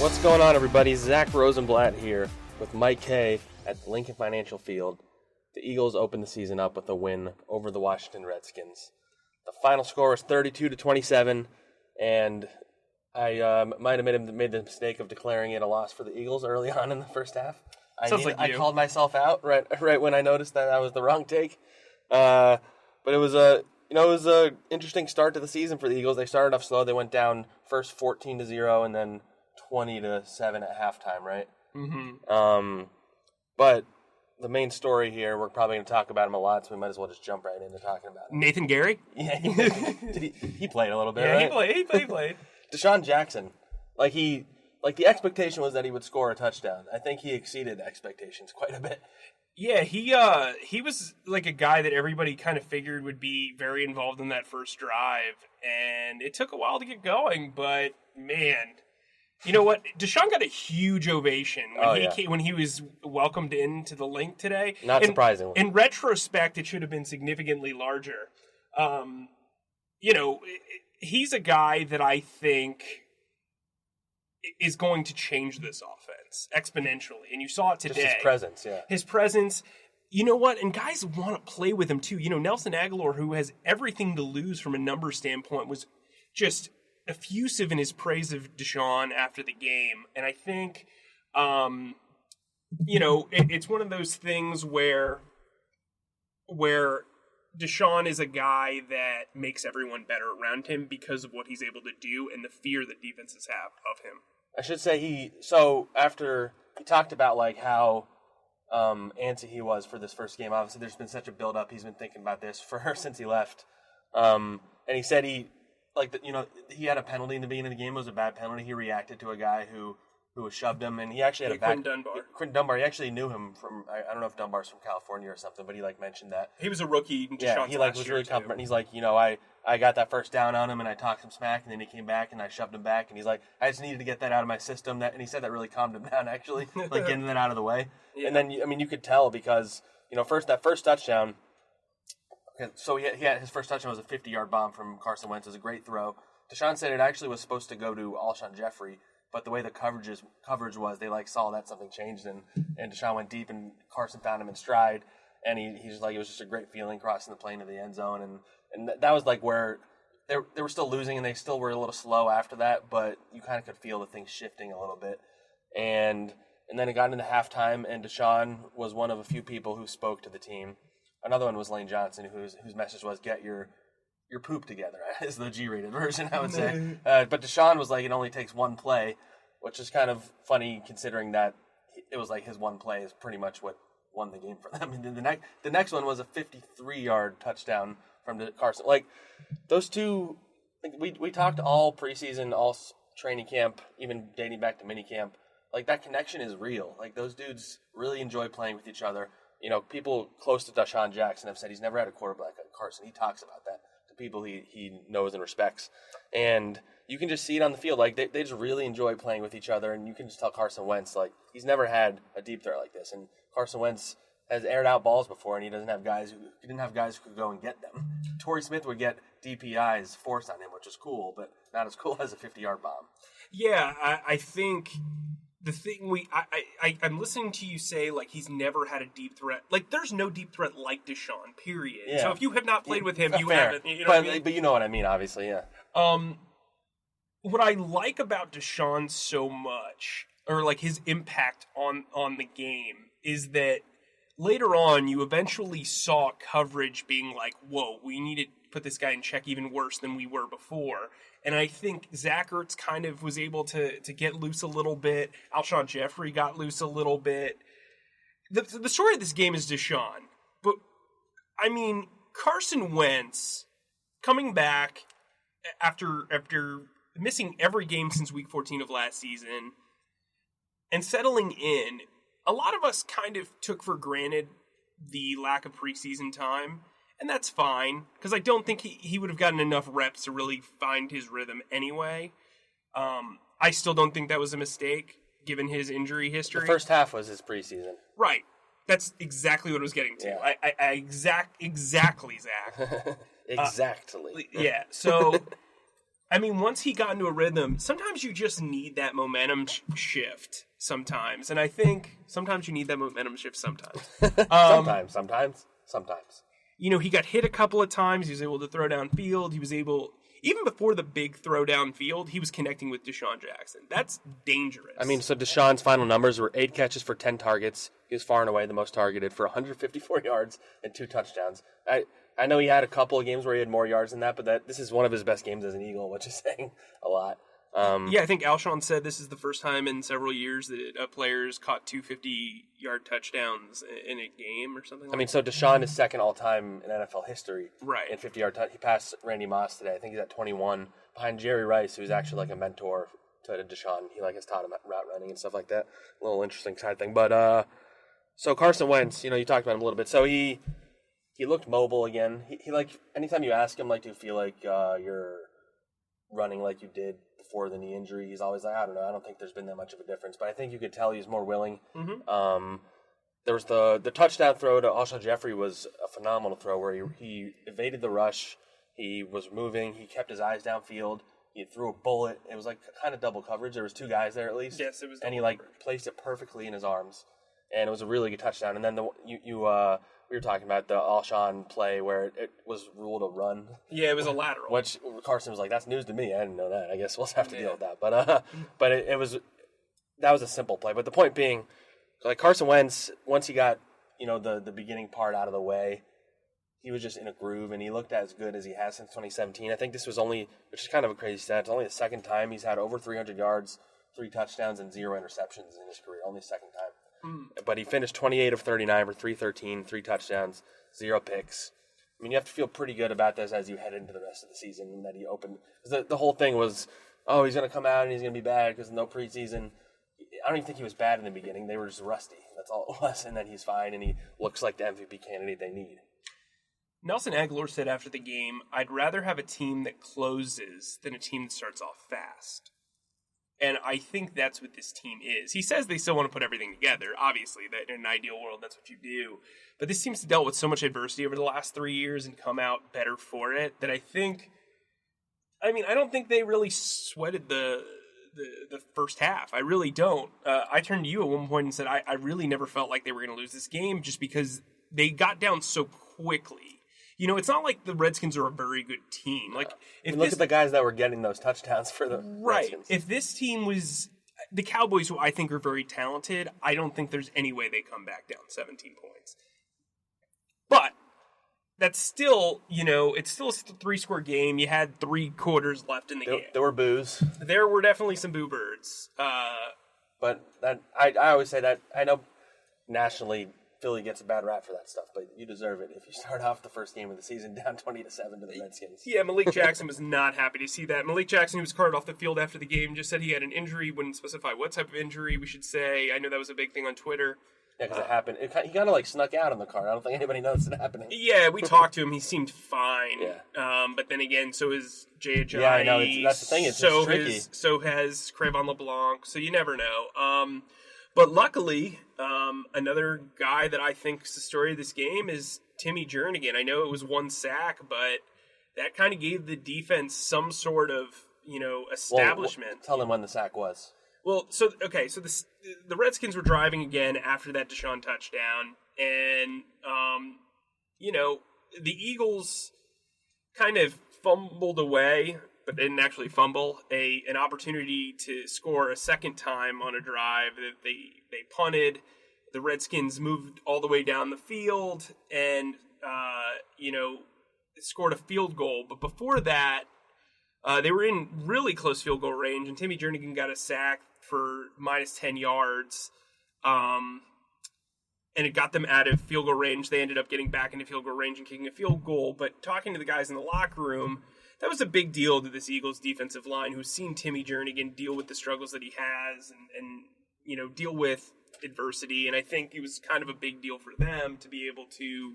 What's going on, everybody? Zack Rosenblatt here with Mike Kaye at Lincoln Financial Field. The Eagles opened the season up with a win over the Washington Redskins. The final score was 32-27, and I might have made the mistake of declaring it a loss for the Eagles early on in the first half. I called myself out right when I noticed that was the wrong take. But it was a interesting start to the season for the Eagles. They started off slow. They went down first 14-0 and then 20-7 at halftime, right? Mm-hmm. But the main story here, we're probably going to talk about him a lot, so we might as well just jump right into talking about him. Nathan Gary? Yeah, he played a little bit, right? Yeah, he played. DeSean Jackson, the expectation was that he would score a touchdown. I think he exceeded expectations quite a bit. Yeah, he was like a guy that everybody kind of figured would be very involved in that first drive, and it took a while to get going, but man, you know what? DeSean got a huge ovation when he was welcomed into the Link today. Not surprisingly. In retrospect, it should have been significantly larger. He's a guy that I think is going to change this offense exponentially. And you saw it today. Just his presence, yeah. His presence. You know what? And guys want to play with him, too. You know, Nelson Aguilar, who has everything to lose from a number standpoint, was just effusive in his praise of DeSean after the game. And I think, it's one of those things where DeSean is a guy that makes everyone better around him because of what he's able to do and the fear that defenses have of him. I should say after he talked about how antsy he was for this first game. Obviously, there's been such a build-up. He's been thinking about this since he left. And he said he had a penalty in the beginning of the game. It was a bad penalty. He reacted to a guy who shoved him, and he actually had Quentin Dunbar. He actually knew him from, I don't know if Dunbar's from California or something, but he mentioned that. He was a rookie. Yeah, he was really confident. He's like, I got that first down on him, and I talked some smack, and then he came back, and I shoved him back, and he's like, I just needed to get that out of my system. And he said that really calmed him down, actually, getting that out of the way. Yeah. And then, you could tell because, that first touchdown, so he had his first touchdown was a 50-yard bomb from Carson Wentz. It was a great throw. DeSean said it actually was supposed to go to Alshon Jeffrey, but the way the coverage was, they saw that something changed, and DeSean went deep, and Carson found him in stride, and he's like, it was just a great feeling crossing the plane to the end zone, and that was where they were still losing, and they still were a little slow after that, but you kind of could feel the things shifting a little bit, and then it got into halftime, and DeSean was one of a few people who spoke to the team. Another one was Lane Johnson, whose message was, get your poop together, is the G-rated version, I would say. But DeSean was it only takes one play, which is kind of funny considering that it was his one play is pretty much what won the game for them. And the next one was a 53-yard touchdown from Carson. Those two, we talked all preseason, all training camp, even dating back to minicamp. That connection is real. Those dudes really enjoy playing with each other. People close to DeSean Jackson have said he's never had a quarterback like Carson. He talks about that to people he knows and respects. And you can just see it on the field. They just really enjoy playing with each other. And you can just tell Carson Wentz, he's never had a deep threat like this. And Carson Wentz has aired out balls before, and he didn't have guys who could go and get them. Torrey Smith would get DPIs forced on him, which is cool, but not as cool as a 50-yard bomb. Yeah, I think the thing I'm listening to you say he's never had a deep threat. There's no deep threat like DeSean, period. Yeah. So if you have not played with him, you haven't. You know what I mean? But you know what I mean, obviously, yeah. What I like about DeSean so much, or his impact on the game, is that later on you eventually saw coverage being whoa, we need to put this guy in check even worse than we were before. And I think Zach Ertz kind of was able to get loose a little bit. Alshon Jeffrey got loose a little bit. The story of this game is DeSean. But, Carson Wentz coming back after missing every game since Week 14 of last season and settling in, a lot of us kind of took for granted the lack of preseason time. And that's fine, because I don't think he would have gotten enough reps to really find his rhythm anyway. I still don't think that was a mistake, given his injury history. The first half was his preseason. Right. That's exactly what I was getting to. Yeah. Exactly, Zach. Exactly. Yeah, so I mean, once he got into a rhythm, sometimes you just need that momentum shift sometimes. And I think sometimes you need that momentum shift sometimes. Sometimes. You know, he got hit a couple of times. He was able to throw downfield. He was able, even before the big throw downfield, he was connecting with DeSean Jackson. That's dangerous. I mean, so DeSean's final numbers were 8 catches for 10 targets. He was far and away the most targeted for 154 yards and 2 touchdowns. I know he had a couple of games where he had more yards than that, but this is one of his best games as an Eagle, which is saying a lot. Yeah, I think Alshon said this is the first time in several years that players caught 250-yard touchdowns in a game or something like that. I mean, so DeSean is second all-time in NFL history in 50-yard touch. He passed Randy Moss today. I think he's at 21, behind Jerry Rice, who's actually like a mentor to DeSean. He has taught him route running and stuff like that. A little interesting side thing. But so Carson Wentz, you talked about him a little bit. So he looked mobile again. He anytime you ask him, do you feel like you're running like you did before the knee injury? He's always like, I don't know. I don't think there's been that much of a difference. But I think you could tell he's more willing. Mm-hmm. There was the touchdown throw to Alshon Jeffrey was a phenomenal throw where he evaded the rush. He was moving. He kept his eyes downfield. He threw a bullet. It was kind of double coverage. There was 2 guys there at least. Yes, it was. And he placed it perfectly in his arms. And it was a really good touchdown. And then we were talking about the Alshon play where it was ruled a run. Yeah, it was a lateral. Which Carson was like, that's news to me. I didn't know that. I guess we'll have to deal with that. But that was a simple play. But the point being, Carson Wentz, once he got the beginning part out of the way, he was just in a groove, and he looked as good as he has since 2017. I think this was only, which is kind of a crazy stat, it's only the second time he's had over 300 yards, 3 touchdowns, and 0 interceptions in his career. Only second time. But he finished 28 of 39 for 313, 3 touchdowns, 0 picks. I mean, you have to feel pretty good about this as you head into the rest of the season, and that he opened. Because the whole thing was, he's going to come out and he's going to be bad because no preseason. I don't even think he was bad in the beginning. They were just rusty. That's all it was. And then he's fine, and he looks like the MVP candidate they need. Nelson Aguilar said after the game, I'd rather have a team that closes than a team that starts off fast. And I think that's what this team is. He says they still want to put everything together. Obviously, that in an ideal world, that's what you do. But this team's dealt with so much adversity over the last 3 years and come out better for it that I don't think they really sweated the first half. I really don't. I turned to you at one point and said I really never felt like they were going to lose this game just because they got down so quickly. It's not like the Redskins are a very good team. Look at the guys that were getting those touchdowns for the Redskins. If this team was the Cowboys, who I think are very talented, I don't think there's any way they come back down 17 points. But that's still, it's still a 3-score game. You had 3 quarters left in the game. There were boos. There were definitely some boo birds. But that I always say that I know nationally Philly gets a bad rap for that stuff, but you deserve it if you start off the first game of the season down 20-7 to the Redskins. Yeah, Malik Jackson was not happy to see that. Malik Jackson, who was carted off the field after the game, just said he had an injury. Wouldn't specify what type of injury we should say. I know that was a big thing on Twitter. Yeah, because it happened. He kind of snuck out in the car. I don't think anybody knows it happening. Yeah, we talked to him. He seemed fine. Yeah. But then again, so is Jay Ajayi. Yeah, I know. That's the thing. It's tricky. So has Crevon LeBlanc. So you never know. But luckily, another guy that I think is the story of this game is Timmy Jernigan. I know it was 1 sack, but that kind of gave the defense some sort of, establishment. Well, tell them when the sack was. Well, the Redskins were driving again after that DeSean touchdown, and, the Eagles kind of fumbled away, but didn't actually fumble, an opportunity to score a second time on a drive that they punted. The Redskins moved all the way down the field and, scored a field goal. But before that, they were in really close field goal range, and Timmy Jernigan got a sack for minus 10 yards. And it got them out of field goal range. They ended up getting back into field goal range and kicking a field goal. But talking to the guys in the locker room, that was a big deal to this Eagles defensive line, who's seen Timmy Jernigan deal with the struggles that he has and deal with adversity. And I think it was kind of a big deal for them to be able to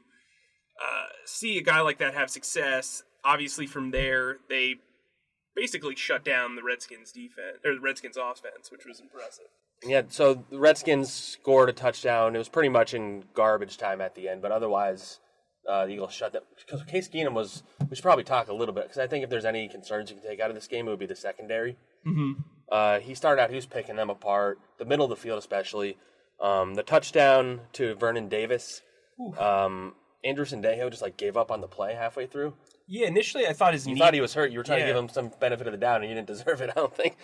see a guy like that have success. Obviously, from there, they basically shut down the Redskins defense or the Redskins offense, which was impressive. Yeah, so the Redskins scored a touchdown. It was pretty much in garbage time at the end, but otherwise, the Eagles shut them. Because Case Keenum we should probably talk a little bit, because I think if there's any concerns you can take out of this game, it would be the secondary. Mm-hmm. He started out, he was picking them apart, the middle of the field especially. The touchdown to Vernon Davis, Andrew Sendejo just gave up on the play halfway through. Yeah, initially I thought You thought he was hurt. You were trying to give him some benefit of the doubt, and he didn't deserve it, I don't think.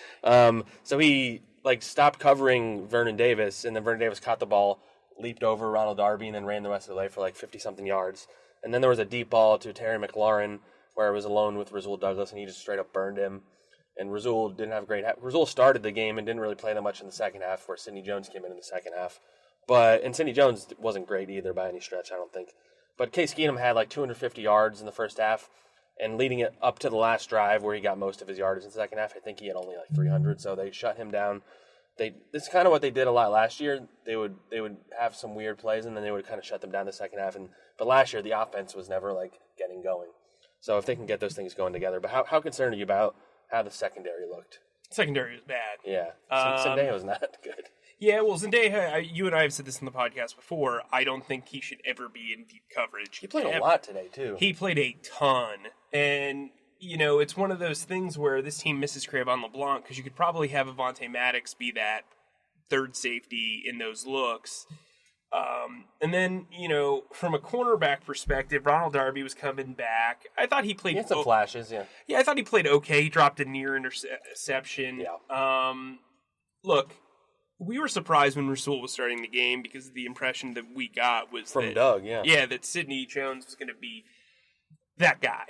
So he stopped covering Vernon Davis, and then Vernon Davis caught the ball, leaped over Ronald Darby, and then ran the rest of the way for 50-something yards. And then there was a deep ball to Terry McLaurin, where it was alone with Rasul Douglas, and he just straight up burned him. And Rasul didn't have a great half. Rasul started the game and didn't really play that much in the second half, where Sidney Jones came in the second half. And Sidney Jones wasn't great either by any stretch, I don't think. But Case Keenum had 250 yards in the first half, and leading it up to the last drive where he got most of his yardage in the second half, I think he had only 300, so they shut him down. This is kind of what they did a lot last year. They would have some weird plays, and then they would kind of shut them down the second half. But last year, the offense was never getting going. So if they can get those things going together. But how concerned are you about how the secondary looked? Secondary was bad. Yeah. Sendejo's not good. Yeah, well, Zendeja, you and I have said this in the podcast before. I don't think he should ever be in deep coverage. He played a lot today, too. He played a ton. And, it's one of those things where this team misses Crevon LeBlanc, because you could probably have Avonte Maddox be that third safety in those looks. And then, from a cornerback perspective, Ronald Darby was coming back. I thought he played... He had some flashes, yeah. Yeah, I thought he played okay. He dropped a near interception. Yeah. Look... We were surprised when Rasul was starting the game, because the impression that we got was from Doug, yeah. Yeah, that Sidney Jones was going to be that guy.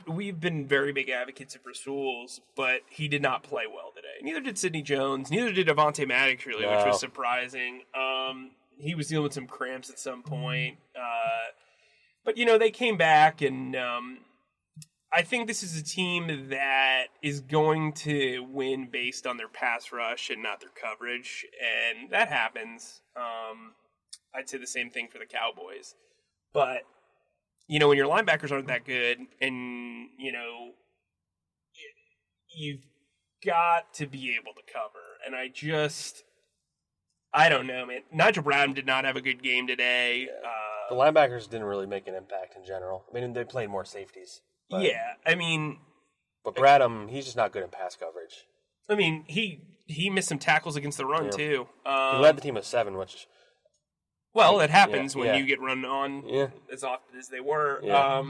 We've been very big advocates of Rasul's, but he did not play well today. Neither did Sidney Jones. Neither did Avonte Maddox, really, which was surprising. He was dealing with some cramps at some point. But, they came back, and... I think this is a team that is going to win based on their pass rush and not their coverage, and that happens. I'd say the same thing for the Cowboys. But, when your linebackers aren't that good, and, you've got to be able to cover. And I don't know, man. Nigel Brown did not have a good game today. The linebackers didn't really make an impact in general. I mean, they played more safeties. But Bradham, he's just not good in pass coverage. I mean, he missed some tackles against the run, too. He led the team with 7, which... Well, it happens when you get run on as often as they were. Yeah.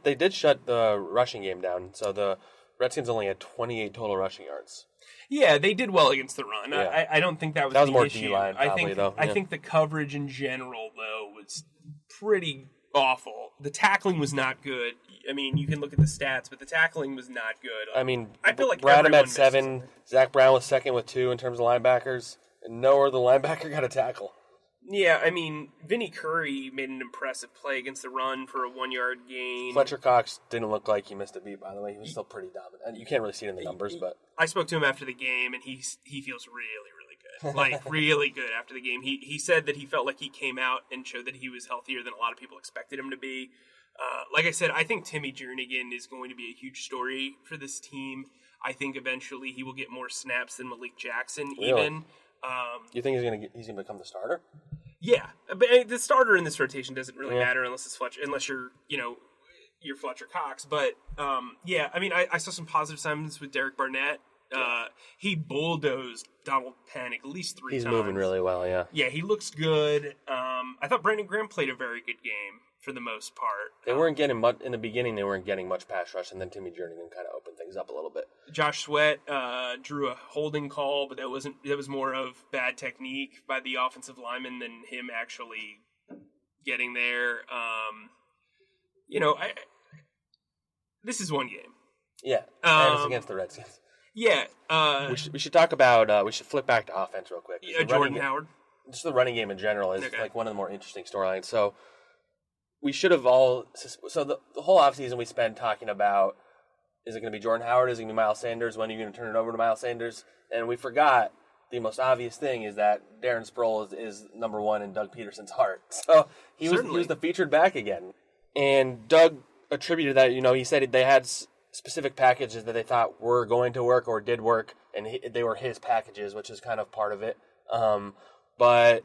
They did shut the rushing game down, so the Redskins only had 28 total rushing yards. Yeah, they did well against the run. Yeah. I don't think that was the more issue. D-line, probably, though. I think the coverage in general, though, was pretty awful. The tackling was not good. I mean, you can look at the stats, but the tackling was not good. I mean, I feel like Bradham had 7, Zach Brown was second with 2 in terms of linebackers, and no other linebacker got a tackle. Yeah, I mean, Vinnie Curry made an impressive play against the run for a 1-yard gain. Fletcher Cox didn't look like he missed a beat, by the way. He was still pretty dominant. And you can't really see it in the numbers, but... I spoke to him after the game, and he feels really, really good. Really good after the game. He said that he felt like he came out and showed that he was healthier than a lot of people expected him to be. Like I said, I think Timmy Jernigan is going to be a huge story for this team. I think eventually he will get more snaps than Malik Jackson, really? Even. You think he's gonna become the starter? Yeah, but the starter in this rotation doesn't really matter unless you're you're Fletcher Cox. But I mean, I saw some positive signs with Derek Barnett. He bulldozed Donald Penn at least 3 times. He's moving really well, yeah. Yeah, he looks good. I thought Brandon Graham played a very good game for the most part. They weren't getting much in the beginning. They weren't getting much pass rush, and then Timmy Jernigan kind of opened things up a little bit. Josh Sweat drew a holding call, but that was more of bad technique by the offensive lineman than him actually getting there. This is one game. Yeah, and it's against the Redskins. Yeah. We should talk about. We should flip back to offense real quick. Jordan Howard. Just the running game in general is one of the more interesting storylines. So we should have all. So the whole offseason we spent talking about, is it going to be Jordan Howard? Is it going to be Miles Sanders? When are you going to turn it over to Miles Sanders? And we forgot the most obvious thing is that Darren Sproles is number 1 in Doug Peterson's heart. So he was the featured back again. And Doug attributed that. He said they had specific packages that they thought were going to work or did work, and they were his packages, which is kind of part of it. But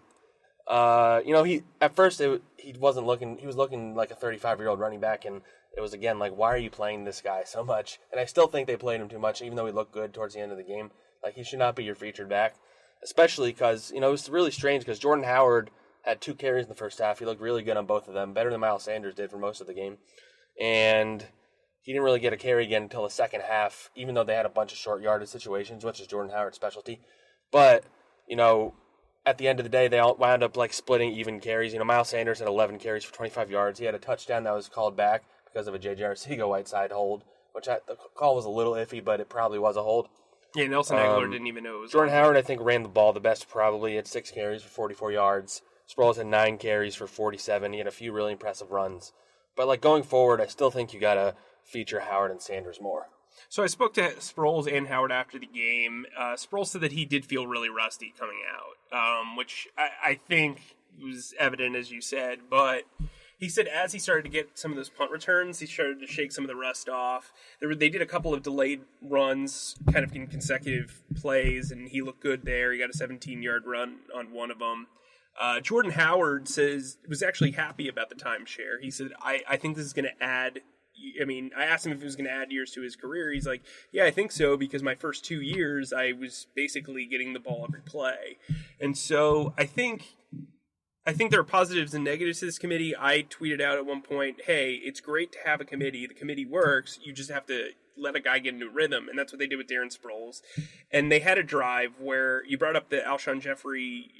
He at first he wasn't looking. He was looking like a 35-year-old running back, and it was again like, why are you playing this guy so much? And I still think they played him too much, even though he looked good towards the end of the game. Like, he should not be your featured back, especially because it was really strange because Jordan Howard had 2 carries in the first half. He looked really good on both of them, better than Miles Sanders did for most of the game, and he didn't really get a carry again until the second half, even though they had a bunch of short yardage situations, which is Jordan Howard's specialty. But at the end of the day, they all wound up splitting even carries. Miles Sanders had 11 carries for 25 yards. He had a touchdown that was called back because of a J.J. Arcega-Whiteside hold, which the call was a little iffy, but it probably was a hold. Yeah, Nelson Aguilar didn't even know it was Jordan Howard, I think, ran the ball the best probably at 6 carries for 44 yards. Sproles had 9 carries for 47. He had a few really impressive runs. But going forward, I still think you got to feature Howard and Sanders more. So I spoke to Sproles and Howard after the game. Sproles said that he did feel really rusty coming out, which I think was evident, as you said. But he said as he started to get some of those punt returns, he started to shake some of the rust off. They did a couple of delayed runs kind of in consecutive plays, and he looked good there. He got a 17-yard run on one of them. Jordan Howard was actually happy about the timeshare. He said, I think this is going to add... I asked him if it was going to add years to his career. He's like, yeah, I think so, because my first 2 years, I was basically getting the ball every play. And so I think there are positives and negatives to this committee. I tweeted out at one point, hey, it's great to have a committee. The committee works. You just have to let a guy get into rhythm. And that's what they did with Darren Sproles. And they had a drive where you brought up the Alshon Jeffrey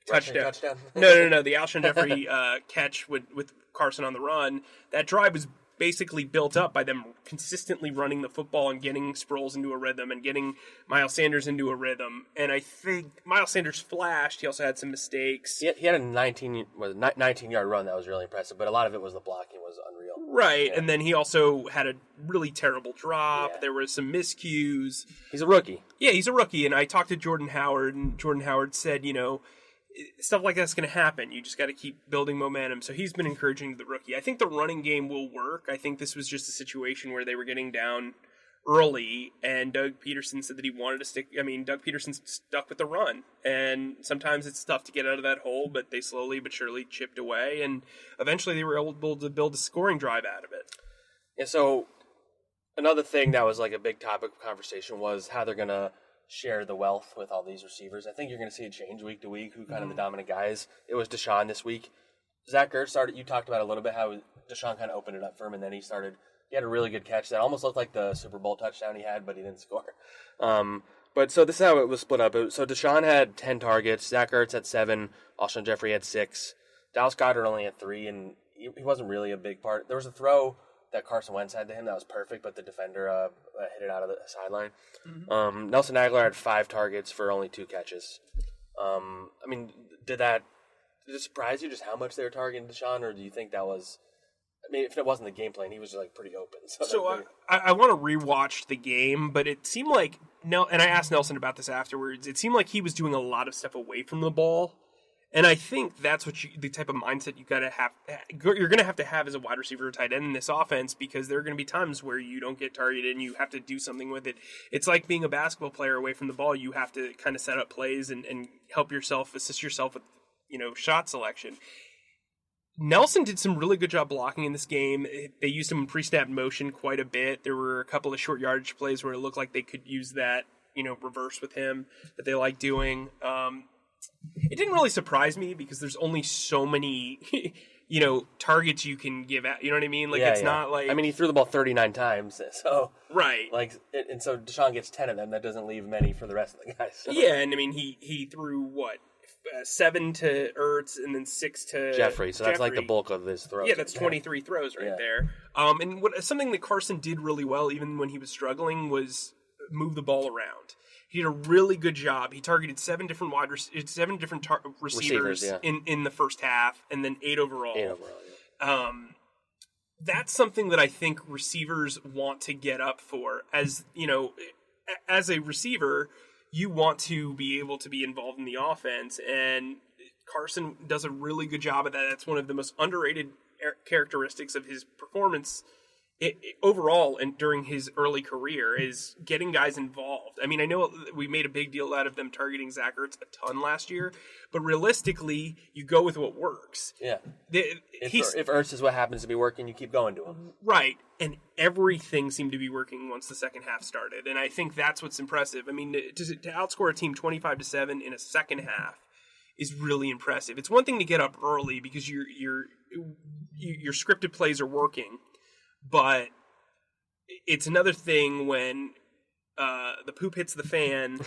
touchdown. No. The Alshon Jeffrey catch with Carson on the run. That drive was basically built up by them consistently running the football and getting Sproles into a rhythm and getting Miles Sanders into a rhythm. And I think Miles Sanders flashed. He also had some mistakes. He had a 19-yard run that was really impressive, but a lot of it was the blocking was unreal. Right, yeah. And then he also had a really terrible drop. Yeah. There were some miscues. He's a rookie. Yeah, he's a rookie. And I talked to Jordan Howard, and Jordan Howard said, stuff like that's going to happen. You just got to keep building momentum. So he's been encouraging the rookie. I think the running game will work. I think this was just a situation where they were getting down early, and Doug Peterson said that he wanted to stick. Doug Peterson stuck with the run, and sometimes it's tough to get out of that hole, but they slowly but surely chipped away, and eventually they were able to build a scoring drive out of it. Yeah, so another thing that was a big topic of conversation was how they're going to share the wealth with all these receivers. I think you're going to see a change week to week who kind of the dominant guys. It was DeSean this week. Zach Ertz started, you talked about a little bit how DeSean kind of opened it up for him, and then he had a really good catch that almost looked like the Super Bowl touchdown he had, but he didn't score. But so this is how it was split up. So DeSean had 10 targets, Zach Ertz had 7, Alshon Jeffrey had 6, Dallas Goedert only had 3, and he wasn't really a big part. There was a throw that Carson Wentz had to him that was perfect, but the defender hit it out of the sideline. Mm-hmm. Nelson Aguilar had 5 targets for only 2 catches. Did it surprise you just how much they were targeting DeSean, or do you think that was... if it wasn't the game plan, he was pretty open. So I want to rewatch the game, but it seemed like... and I asked Nelson about this afterwards. It seemed like he was doing a lot of stuff away from the ball. And I think that's the type of mindset you're going to have as a wide receiver or tight end in this offense, because there are going to be times where you don't get targeted and you have to do something with it. It's like being a basketball player away from the ball. You have to kind of set up plays and assist yourself with, shot selection. Nelson did some really good job blocking in this game. They used him in pre-snap motion quite a bit. There were a couple of short yardage plays where it looked like they could use that, reverse with him that they like doing. It didn't really surprise me because there's only so many, targets you can give out. You know what I mean? Not like... he threw the ball 39 times, so... Right. And so DeSean gets 10 of them. That doesn't leave many for the rest of the guys. So. Yeah, and he threw, 7 to Ertz and then 6 to Jeffrey. So that's the bulk of his throws. Yeah, that's 23 throws there. And something that Carson did really well, even when he was struggling, was move the ball around. He did a really good job. He targeted 7 different receivers in the first half, and then 8 overall. 8 overall. That's something that I think receivers want to get up for. As a receiver, you want to be able to be involved in the offense, and Carson does a really good job of that. That's one of the most underrated characteristics of his performance overall and during his early career is getting guys involved. I mean, I know we made a big deal out of them targeting Zack Ertz a ton last year, but realistically, you go with what works. Yeah. If Ertz is what happens to be working, you keep going to him. Right. And everything seemed to be working once the second half started. And I think that's what's impressive. I mean, to outscore a team 25-7 in a second half is really impressive. It's one thing to get up early because your scripted plays are working. But it's another thing when the poop hits the fan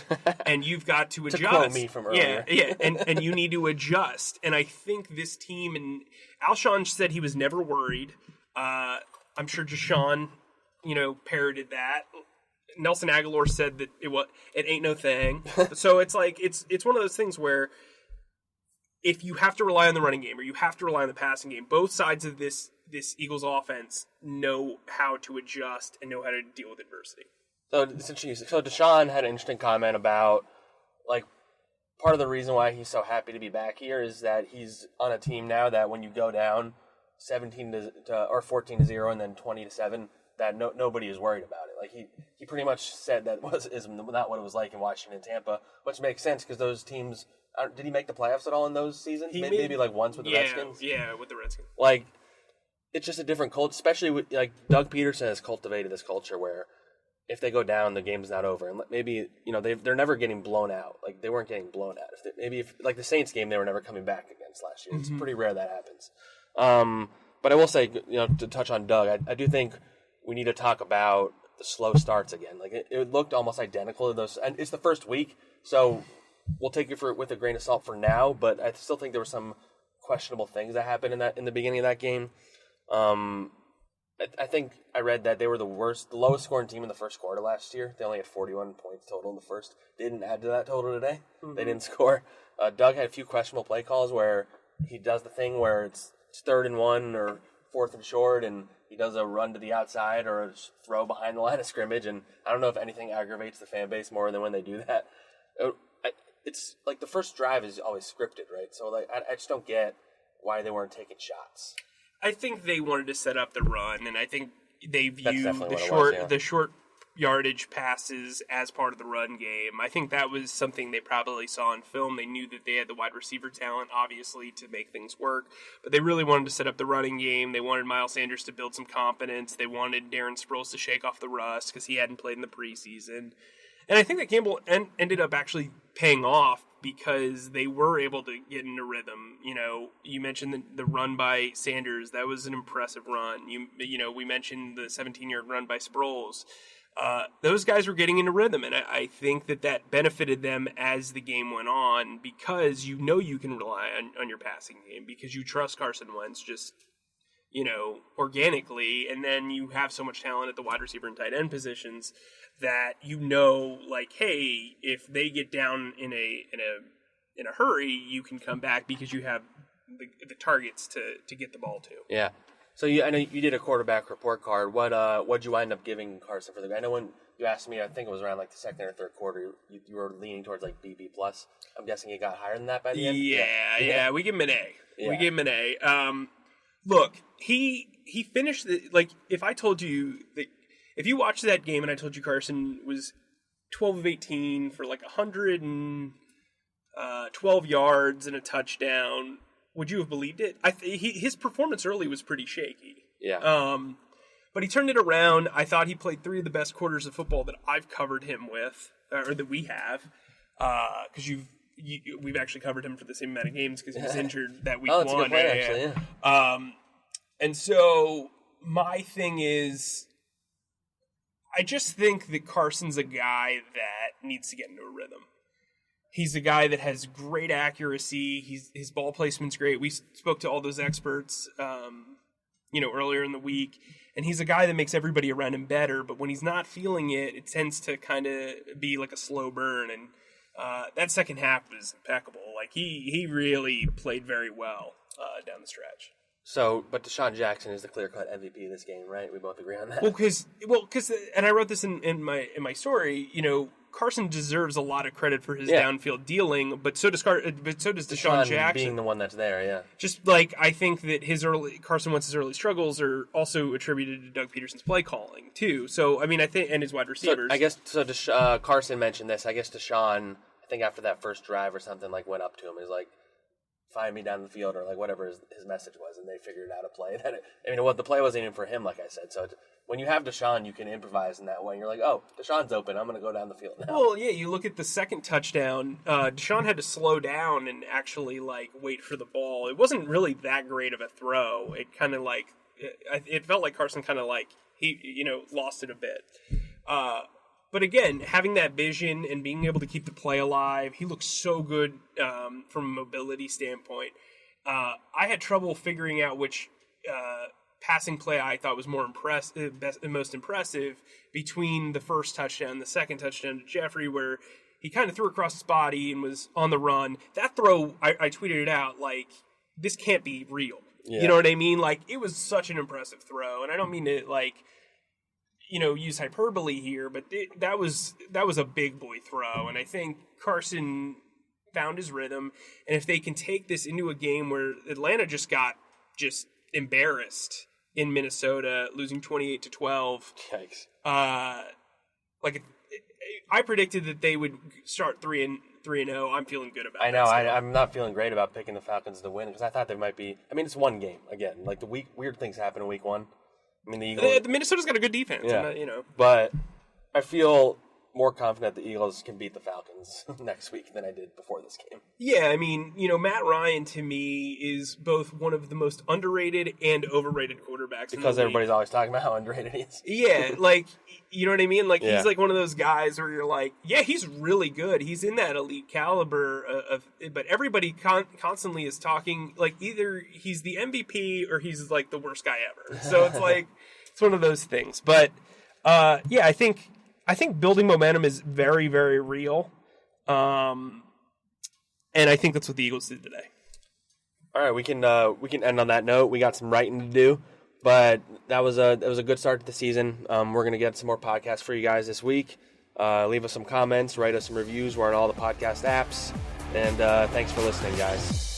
and you've got to adjust. To quote me from earlier. Yeah, and you need to adjust. And I think this team, and Alshon said he was never worried. I'm sure DeSean, parroted that. Nelson Aguilar said that it ain't no thing. So it's like it's one of those things where if you have to rely on the running game or you have to rely on the passing game, both sides of this Eagles offense know how to adjust and know how to deal with adversity. So it's interesting. So DeSean had an interesting comment about, like, part of the reason why he's so happy to be back here is that he's on a team now that when you go down 14-0 and then 20-7, that nobody is worried about it. Like he pretty much said that is not what it was like in Washington and Tampa, which makes sense because those teams. Did he make the playoffs at all in those seasons? Maybe like once with the Redskins. Yeah, with the Redskins. Like, it's just a different culture, especially with, like, Doug Peterson has cultivated this culture where if they go down, the game's not over. And maybe, they're never getting blown out. Like, they weren't getting blown out. If like the Saints game, they were never coming back against last year. It's pretty rare that happens. But I will say, to touch on Doug, I do think we need to talk about the slow starts again. Like, it looked almost identical to those. And it's the first week, so we'll take it with a grain of salt for now. But I still think there were some questionable things that happened in the beginning of that game. I think I read that they were the lowest scoring team in the first quarter last year. They only had 41 points total in the first. They didn't add to that total today. Mm-hmm. They didn't score. Doug had a few questionable play calls where he does the thing where it's 3rd and 1 or 4th and short, and he does a run to the outside or a throw behind the line of scrimmage. And I don't know if anything aggravates the fan base more than when they do that. It's like the first drive is always scripted, right? So like I just don't get why they weren't taking shots. I think they wanted to set up the run, and I think they view the short yardage passes as part of the run game. I think that was something they probably saw in film. They knew that they had the wide receiver talent, obviously, to make things work, but they really wanted to set up the running game. They wanted Miles Sanders to build some confidence. They wanted Darren Sproles to shake off the rust because he hadn't played in the preseason. And I think that Campbell ended up actually paying off because they were able to get into rhythm. You mentioned the run by Sanders. That was an impressive run. We mentioned the 17-yard run by Sproles. Those guys were getting into rhythm, and I think that benefited them as the game went on because you can rely on your passing game because you trust Carson Wentz just, organically, and then you have so much talent at the wide receiver and tight end positions that like, hey, if they get down in a hurry, you can come back because you have the targets to get the ball to. Yeah. So I know you did a quarterback report card. What'd you wind up giving Carson for the game? I know when you asked me, I think it was around like the second or third quarter, you were leaning towards like BB plus. I'm guessing he got higher than that by the end. Yeah. We give him an A. Yeah. We give him an A. Look, he finished if I told you that. If you watched that game and I told you Carson was 12 of 18 for like 112 yards and a touchdown, would you have believed it? His performance early was pretty shaky. Yeah. But he turned it around. I thought he played 3 of the best quarters of football that I've covered him with, or that we have, because we've actually covered him for the same amount of games because he was injured that week. Oh, that's a good point, actually. Yeah. And so my thing is, I just think that Carson's a guy that needs to get into a rhythm. He's a guy that has great accuracy. His ball placement's great. We spoke to all those experts, earlier in the week, and he's a guy that makes everybody around him better. But when he's not feeling it, it tends to kind of be like a slow burn. And that second half was impeccable. Like he really played very well down the stretch. So, but DeSean Jackson is the clear-cut MVP of this game, right? We both agree on that. Well, because, and I wrote this in my story. Carson deserves a lot of credit for his downfield dealing, but so does DeSean Jackson being the one that's there. Yeah, just like I think that Carson Wentz's early struggles are also attributed to Doug Peterson's play calling too. So I mean, I think and his wide receivers. So, I guess Carson mentioned this. I guess DeSean, I think after that first drive or something, like went up to him and was like, "Find me down the field," or like whatever his message was, and they figured out a play. The play wasn't even for him, like I said. So when you have DeSean, you can improvise in that way. And you're like, "Oh, DeSean's open. I'm going to go down the field now." Well, yeah. You look at the second touchdown. DeSean had to slow down and actually like wait for the ball. It wasn't really that great of a throw. It kind of like it felt like Carson kind of like he lost it a bit. But again, having that vision and being able to keep the play alive, he looks so good from a mobility standpoint. I had trouble figuring out which passing play I thought was most impressive between the first touchdown and the second touchdown to Jeffrey, where he kind of threw across his body and was on the run. That throw, I tweeted it out, like, this can't be real. Yeah. You know what I mean? Like, it was such an impressive throw, and I don't mean to, like, use hyperbole here, but that was a big boy throw, and I think Carson found his rhythm, and if they can take this into a game where Atlanta just got embarrassed in Minnesota, losing 28-12. Yikes. I predicted that they would start 3-0. I'm feeling good about it. I know. I'm not feeling great about picking the Falcons to win because I thought they might be. I mean, it's one game again. Like weird things happen in week one. I mean, the Eagles. The Minnesota's got a good defense. Yeah. But I feel more confident the Eagles can beat the Falcons next week than I did before this game. Yeah, I mean, Matt Ryan to me is both one of the most underrated and overrated quarterbacks. Because everybody's always talking about how underrated he is. Yeah, like, you know what I mean? Like, he's like one of those guys where you're like, yeah, he's really good. He's in that elite caliber but everybody constantly is talking, like, either he's the MVP or he's like the worst guy ever. So it's like, it's one of those things. But, yeah, I think building momentum is very, very real. And I think that's what the Eagles did today. All right, we can end on that note. We got some writing to do, but that was a good start to the season. We're going to get some more podcasts for you guys this week. Leave us some comments, write us some reviews. We're on all the podcast apps. And thanks for listening, guys.